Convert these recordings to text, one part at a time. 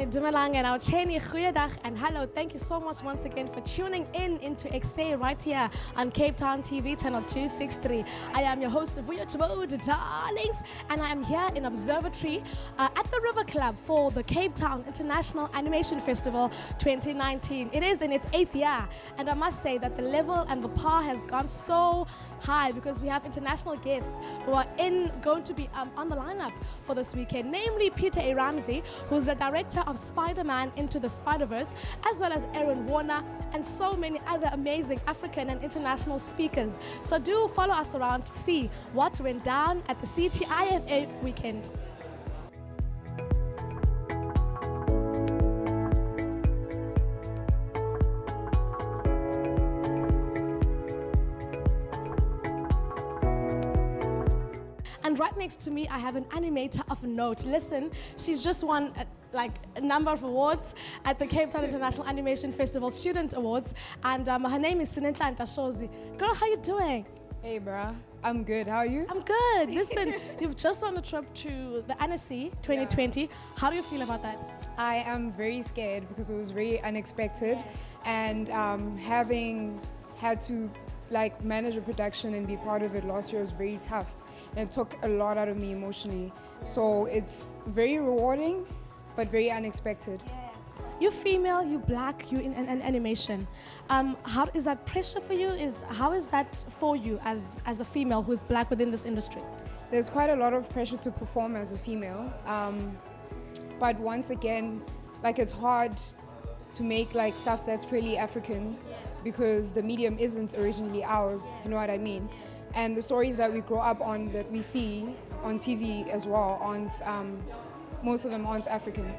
Dumelang and our Cheney Goeiedag and hello. Thank you so much once again for tuning in into XA right here on Cape Town TV channel 263. I am your host, Vuyo Chibode, darlings, and I am here in Observatory at the River Club for the Cape Town International Animation Festival 2019. It is in its 8th year, and I must say that the level and the par has gone so high because we have international guests who are going to be on the lineup for this weekend, namely Peter A. Ramsey, who's the director of Spider-Man Into the Spider-Verse, as well as Aaron Warner and so many other amazing African and international speakers. So do follow us around to see what went down at the CTIFA weekend. And right next to me, I have an animator of note. Listen, she's just won a number of awards at the Cape Town International Animation Festival Student Awards. And her name is Sunetla Ntashozi. Girl, how you doing? Hey, bruh. I'm good. How are you? I'm good. Listen, you've just won a trip to the Annecy 2020. Yeah. How do you feel about that? I am very scared because it was very unexpected. And having had to manage a production and be part of it last year was very tough. And it took a lot out of me emotionally. So it's very rewarding, but very unexpected. Yes. You're female, you're black, you're in animation. How is that pressure for you? How is that for you as a female who is black within this industry? There's quite a lot of pressure to perform as a female. But once again, it's hard to make stuff that's purely African because the medium isn't originally ours, if you know what I mean. And the stories that we grow up on, that we see on TV as well, most of them aren't African.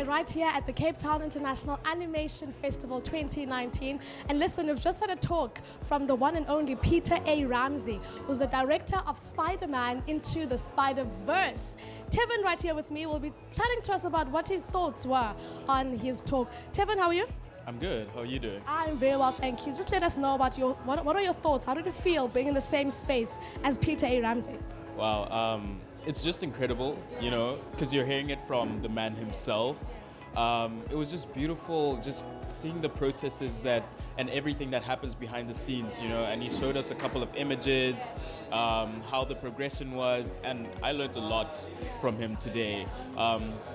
Right here at the Cape Town International Animation Festival 2019. And listen, we've just had a talk from the one and only Peter A. Ramsey, who's the director of Spider-Man Into the Spider-Verse. Tevin right here with me will be chatting to us about what his thoughts were on his talk. Tevin, how are you? I'm good. How are you doing? I'm very well, thank you. Just let us know about what are your thoughts? How did you feel being in the same space as Peter A. Ramsey? Wow, it's just incredible, because you're hearing it from the man himself. It was just beautiful just seeing the processes and everything that happens behind the scenes, and he showed us a couple of images, how the progression was, and I learned a lot from him today.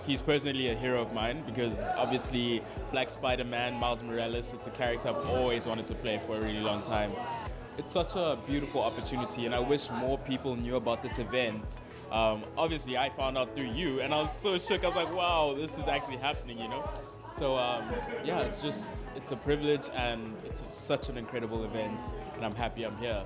He's personally a hero of mine because obviously Black Spider-Man, Miles Morales, it's a character I've always wanted to play for a really long time. It's such a beautiful opportunity and I wish more people knew about this event. Obviously I found out through you and I was so shook. I was like, wow, this is actually happening, So yeah, it's a privilege and it's such an incredible event and I'm happy I'm here.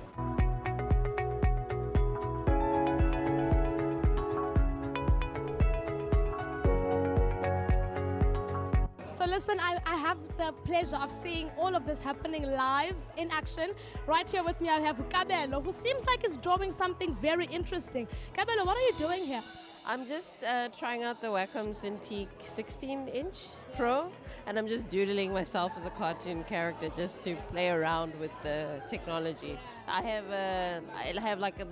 Listen, I have the pleasure of seeing all of this happening live in action. Right here with me, I have Kabelo, who seems like he's drawing something very interesting. Kabelo, what are you doing here? I'm just trying out the Wacom Cintiq 16-inch Pro, and I'm just doodling myself as a cartoon character just to play around with the technology. I have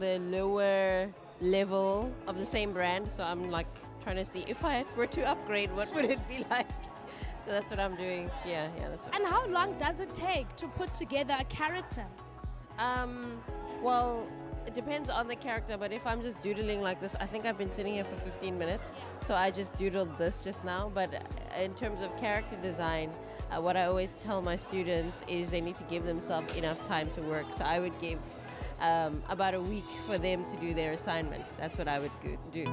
the lower level of the same brand, so I'm trying to see if I were to upgrade, what would it be like? So that's what I'm doing. Yeah, that's what. And how long does it take to put together a character? Well, it depends on the character, but if I'm just doodling like this, I think I've been sitting here for 15 minutes, so I just doodled this just now. But in terms of character design, what I always tell my students is they need to give themselves enough time to work. So I would give about a week for them to do their assignment. That's what I would do.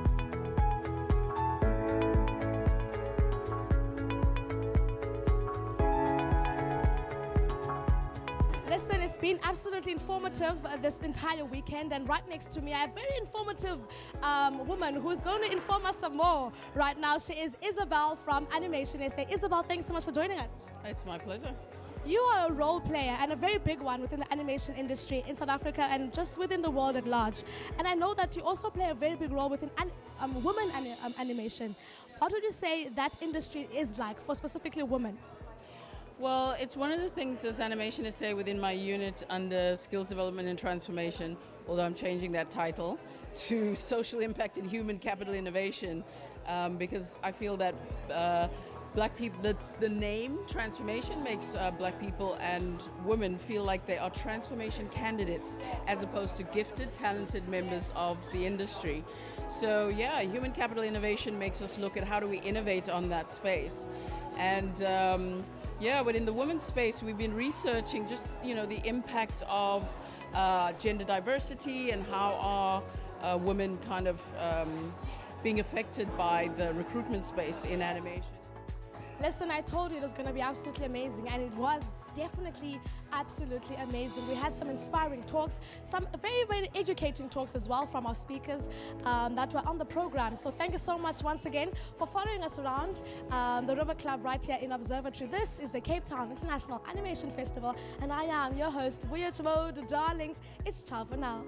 Listen, it's been absolutely informative this entire weekend, and right next to me I have a very informative woman who's going to inform us some more right now. She is Isabel from Animation SA. Isabel, thanks so much for joining us. It's my pleasure. You are a role player and a very big one within the animation industry in South Africa and just within the world at large. And I know that you also play a very big role within women animation. What would you say that industry is like for specifically women? Well, it's one of the things as animationists say within my unit under skills development and transformation, although I'm changing that title to social impact and human capital innovation, because I feel that black people, the name transformation makes black people and women feel like they are transformation candidates as opposed to gifted, talented members of the industry. So yeah, human capital innovation makes us look at how do we innovate on that space. And yeah, but in the women's space, we've been researching just, the impact of gender diversity and how are women kind of being affected by the recruitment space in animation. Listen, I told you it was going to be absolutely amazing, and it was definitely absolutely amazing. We had some inspiring talks, some very, very educating talks as well from our speakers that were on the program. So thank you so much once again for following us around the River Club right here in Observatory. This is the Cape Town International Animation Festival, and I am your host, Vuyo Chibode, darlings. It's ciao for now.